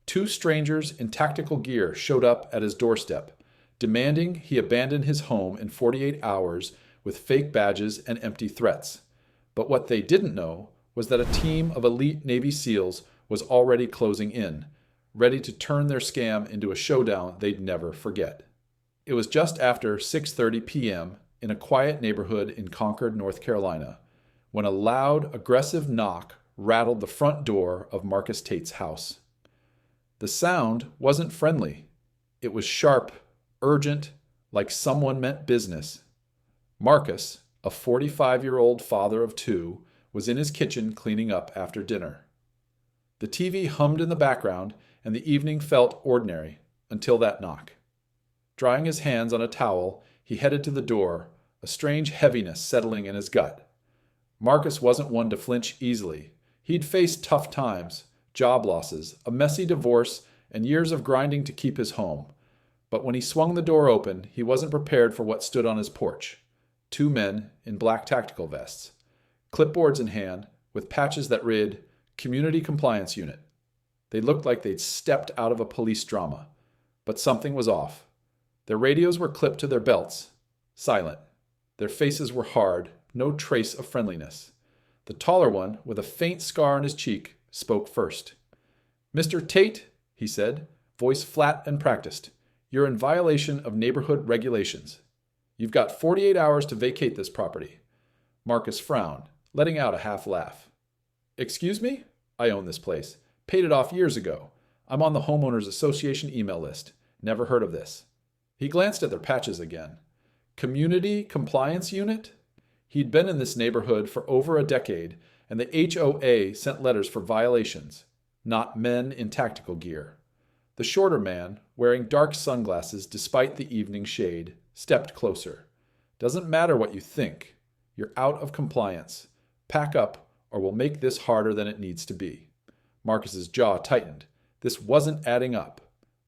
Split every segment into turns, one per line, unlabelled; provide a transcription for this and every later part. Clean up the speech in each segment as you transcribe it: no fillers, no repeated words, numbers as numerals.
Two strangers in tactical gear showed up at his doorstep, demanding he abandon his home in 48 hours with fake badges and empty threats. But what they didn't know was that a team of elite Navy SEALs was already closing in, ready to turn their scam into a showdown they'd never forget. It was just after 6:30 p.m. in a quiet neighborhood in Concord, North Carolina, when a loud, aggressive knock rattled the front door of Marcus Tate's house. The sound wasn't friendly. It was sharp, urgent, like someone meant business. Marcus, a 45-year-old father of two, was in his kitchen cleaning up after dinner. The TV hummed in the background, and the evening felt ordinary until that knock. Drying his hands on a towel, he headed to the door, a strange heaviness settling in his gut. Marcus wasn't one to flinch easily. He'd faced tough times, job losses, a messy divorce, and years of grinding to keep his home. But when he swung the door open, he wasn't prepared for what stood on his porch. Two men in black tactical vests, clipboards in hand, with patches that read, Community Compliance Unit. They looked like they'd stepped out of a police drama. But something was off. Their radios were clipped to their belts, silent. Their faces were hard, no trace of friendliness. The taller one, with a faint scar on his cheek, spoke first. "Mr. Tate," he said, voice flat and practiced, "you're in violation of neighborhood regulations. You've got 48 hours to vacate this property." Marcus frowned, letting out a half laugh. "Excuse me? I own this place. Paid it off years ago. I'm on the Homeowners Association email list. Never heard of this." He glanced at their patches again. Community Compliance Unit? He'd been in this neighborhood for over a decade, and the HOA sent letters for violations, not men in tactical gear. The shorter man, wearing dark sunglasses despite the evening shade, stepped closer. "Doesn't matter what you think. You're out of compliance. Pack up, or we'll make this harder than it needs to be." Marcus's jaw tightened. This wasn't adding up.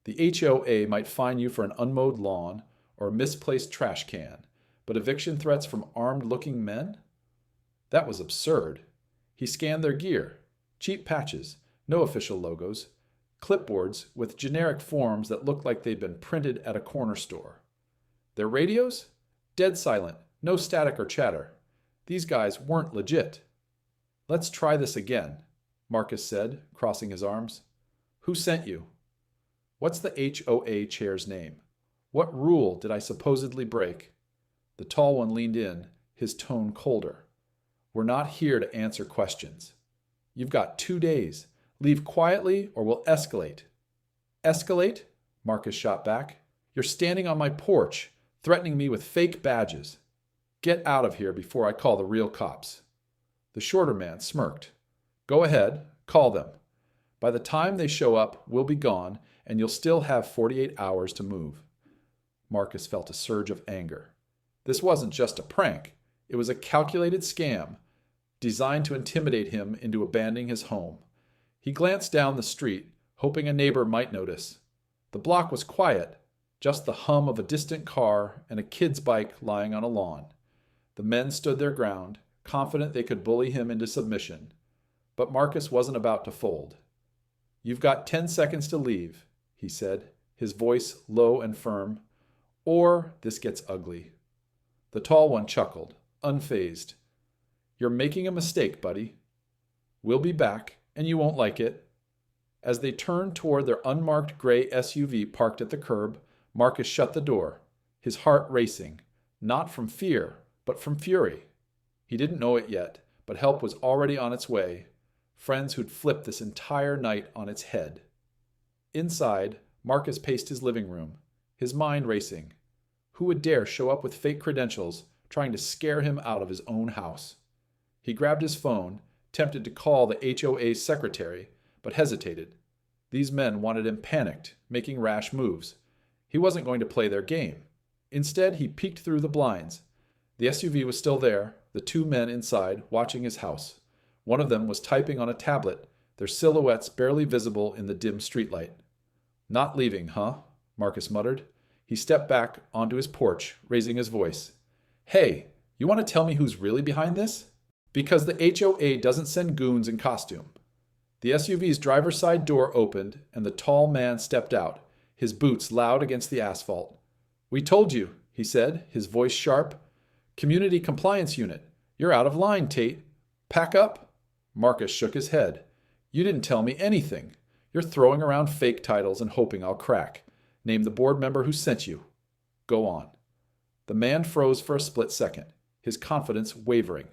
The HOA might fine you for an unmowed lawn or a misplaced trash can, but eviction threats from armed-looking men? That was absurd. He scanned their gear. Cheap patches, no official logos, clipboards with generic forms that looked like they'd been printed at a corner store. Their radios? Dead silent, no static or chatter. These guys weren't legit. "Let's try this again," Marcus said, crossing his arms. "Who sent you? What's the HOA chair's name? What rule did I supposedly break?" The tall one leaned in, his tone colder. "We're not here to answer questions. You've got 2 days. Leave quietly or we'll escalate." "Escalate?" Marcus shot back. "You're standing on my porch, threatening me with fake badges. Get out of here before I call the real cops." The shorter man smirked. "Go ahead, call them. By the time they show up, we'll be gone, and you'll still have 48 hours to move." Marcus felt a surge of anger. This wasn't just a prank. It was a calculated scam, designed to intimidate him into abandoning his home. He glanced down the street, hoping a neighbor might notice. The block was quiet, just the hum of a distant car and a kid's bike lying on a lawn. The men stood their ground, confident they could bully him into submission. But Marcus wasn't about to fold. "You've got 10 seconds to leave," he said, his voice low and firm, "or this gets ugly." The tall one chuckled, unfazed. "You're making a mistake, buddy. We'll be back, and you won't like it." As they turned toward their unmarked gray SUV parked at the curb, Marcus shut the door, his heart racing, not from fear, but from fury. He didn't know it yet, but help was already on its way, friends who'd flipped this entire night on its head. Inside, Marcus paced his living room, his mind racing. Who would dare show up with fake credentials, trying to scare him out of his own house? He grabbed his phone, tempted to call the HOA's secretary, but hesitated. These men wanted him panicked, making rash moves. He wasn't going to play their game. Instead, he peeked through the blinds. The SUV was still there, the two men inside watching his house. One of them was typing on a tablet, their silhouettes barely visible in the dim streetlight. "Not leaving, huh?" Marcus muttered. He stepped back onto his porch, raising his voice. "Hey, you want to tell me who's really behind this? Because the HOA doesn't send goons in costume." The SUV's driver's side door opened, and the tall man stepped out, his boots loud against the asphalt. "We told you," he said, his voice sharp. "Community Compliance Unit. You're out of line, Tate. Pack up." Marcus shook his head. "You didn't tell me anything. You're throwing around fake titles and hoping I'll crack. Name the board member who sent you. Go on." The man froze for a split second, his confidence wavering.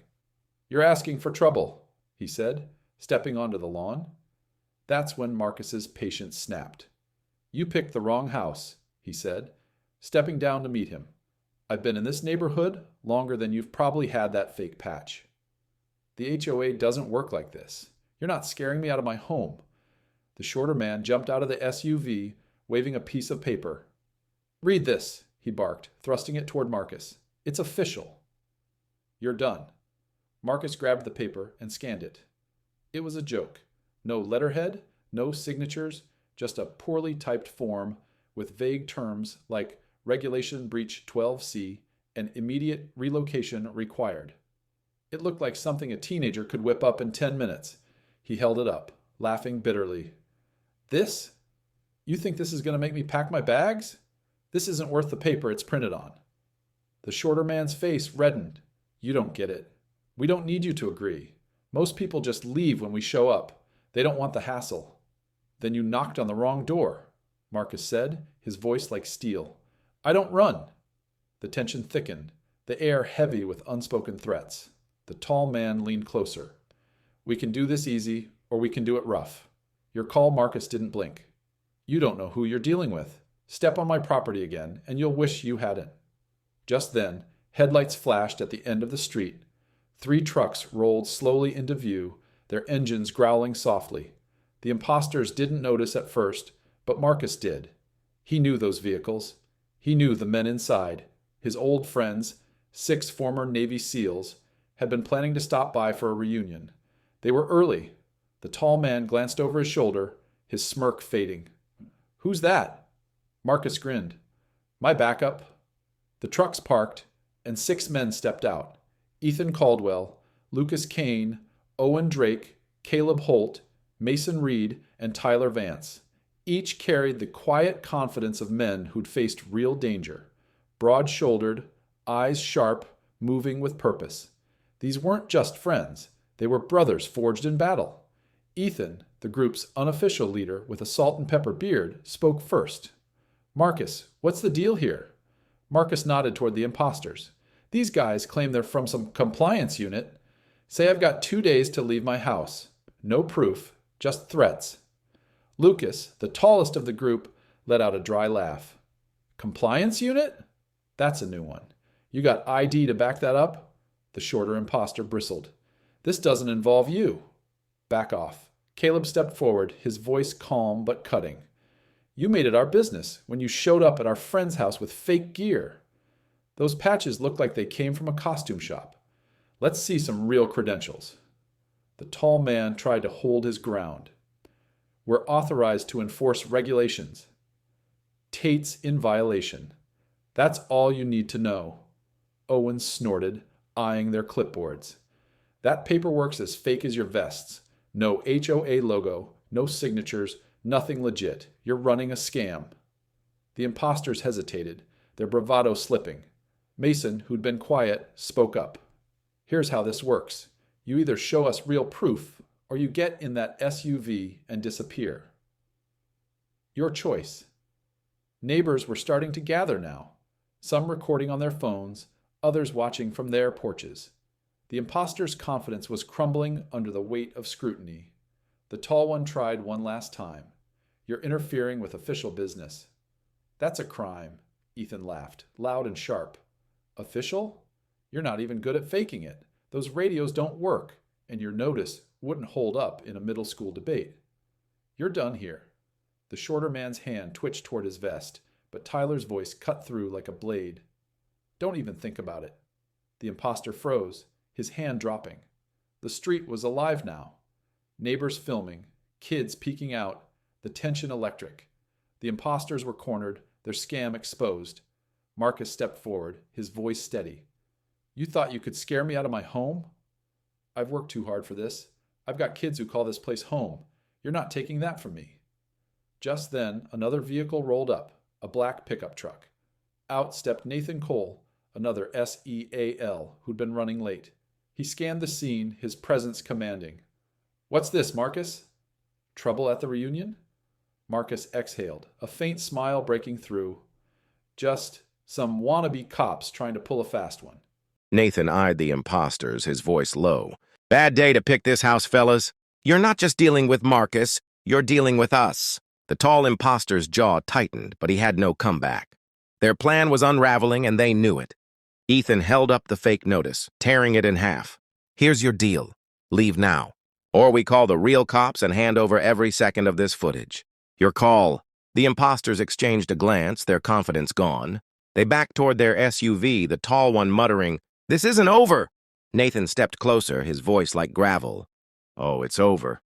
"You're asking for trouble," he said, stepping onto the lawn. That's when Marcus's patience snapped. "You picked the wrong house," he said, stepping down to meet him. "I've been in this neighborhood longer than you've probably had that fake patch. The HOA doesn't work like this. You're not scaring me out of my home." The shorter man jumped out of the SUV, waving a piece of paper. "Read this," he barked, thrusting it toward Marcus. "It's official." "You're done." Marcus grabbed the paper and scanned it. It was a joke. No letterhead, no signatures, just a poorly typed form with vague terms like Regulation Breach 12C and immediate relocation required. It looked like something a teenager could whip up in 10 minutes. He held it up, laughing bitterly. "This? You think this is going to make me pack my bags? This isn't worth the paper it's printed on." The shorter man's face reddened. "You don't get it. We don't need you to agree. Most people just leave when we show up. They don't want the hassle." "Then you knocked on the wrong door," Marcus said, his voice like steel. "I don't run." The tension thickened, the air heavy with unspoken threats. The tall man leaned closer. "We can do this easy, or we can do it rough." Your call, Marcus didn't blink. "You don't know who you're dealing with. Step on my property again, and you'll wish you hadn't." Just then, headlights flashed at the end of the street. 3 trucks rolled slowly into view, their engines growling softly. The imposters didn't notice at first, but Marcus did. He knew those vehicles. He knew the men inside. His old friends, 6 former Navy SEALs, had been planning to stop by for a reunion. They were early. The tall man glanced over his shoulder, his smirk fading. "Who's that?" Marcus grinned. "My backup." The trucks parked, and 6 men stepped out. Ethan Caldwell, Lucas Kane, Owen Drake, Caleb Holt, Mason Reed, and Tyler Vance. Each carried the quiet confidence of men who'd faced real danger. Broad-shouldered, eyes sharp, moving with purpose. These weren't just friends. They were brothers forged in battle. Ethan, the group's unofficial leader with a salt and pepper beard, spoke first. "Marcus, what's the deal here?" Marcus nodded toward the imposters. "These guys claim they're from some compliance unit. Say I've got 2 days to leave my house. No proof, just threats." Lucas, the tallest of the group, let out a dry laugh. "Compliance unit? That's a new one. You got ID to back that up?" The shorter imposter bristled. "This doesn't involve you." "Back off." Caleb stepped forward, his voice calm but cutting. "You made it our business when you showed up at our friend's house with fake gear. Those patches look like they came from a costume shop. Let's see some real credentials." The tall man tried to hold his ground. "We're authorized to enforce regulations." "Tate's in violation. That's all you need to know." Owen snorted, eyeing their clipboards. "That paperwork's as fake as your vests. No HOA logo, no signatures, nothing legit. You're running a scam." The imposters hesitated, their bravado slipping. Mason, who'd been quiet, spoke up. "Here's how this works. You either show us real proof, or you get in that SUV and disappear. Your choice." Neighbors were starting to gather now, some recording on their phones, others watching from their porches. The imposter's confidence was crumbling under the weight of scrutiny. The tall one tried one last time. "You're interfering with official business." "That's a crime," Ethan laughed, loud and sharp. "Official? You're not even good at faking it. Those radios don't work, and your notice wouldn't hold up in a middle school debate. You're done here." The shorter man's hand twitched toward his vest, but Tyler's voice cut through like a blade. "Don't even think about it." The imposter froze, his hand dropping. The street was alive now. Neighbors filming, kids peeking out, the tension electric. The imposters were cornered, their scam exposed. Marcus stepped forward, his voice steady. "You thought you could scare me out of my home? I've worked too hard for this. I've got kids who call this place home. You're not taking that from me. Just then, another vehicle rolled up, a black pickup truck. Out stepped Nathan Cole, another SEAL who'd been running late. He scanned the scene, his presence commanding. "What's this, Marcus?" "Trouble at the reunion?" Marcus exhaled, a faint smile breaking through. "Just some wannabe cops trying to pull a fast one."
Nathan eyed the imposters, his voice low. "Bad day to pick this house, fellas. You're not just dealing with Marcus, you're dealing with us." The tall imposter's jaw tightened, but he had no comeback. Their plan was unraveling, and they knew it. Ethan held up the fake notice, tearing it in half. "Here's your deal. Leave now. Or we call the real cops and hand over every second of this footage. Your call." The imposters exchanged a glance, their confidence gone. They backed toward their SUV, the tall one muttering, "This isn't over." Nathan stepped closer, his voice like gravel. "Oh, it's over.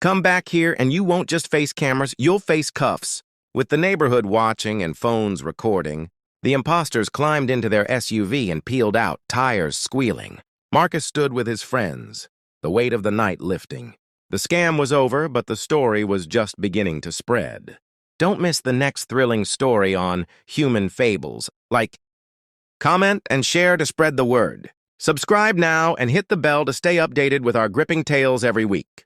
Come back here, and you won't just face cameras, you'll face cuffs." With the neighborhood watching and phones recording, the imposters climbed into their SUV and peeled out, tires squealing. Marcus stood with his friends, the weight of the night lifting. The scam was over, but the story was just beginning to spread. Don't miss the next thrilling story on Human Fables. Like, comment, and share to spread the word. Subscribe now and hit the bell to stay updated with our gripping tales every week.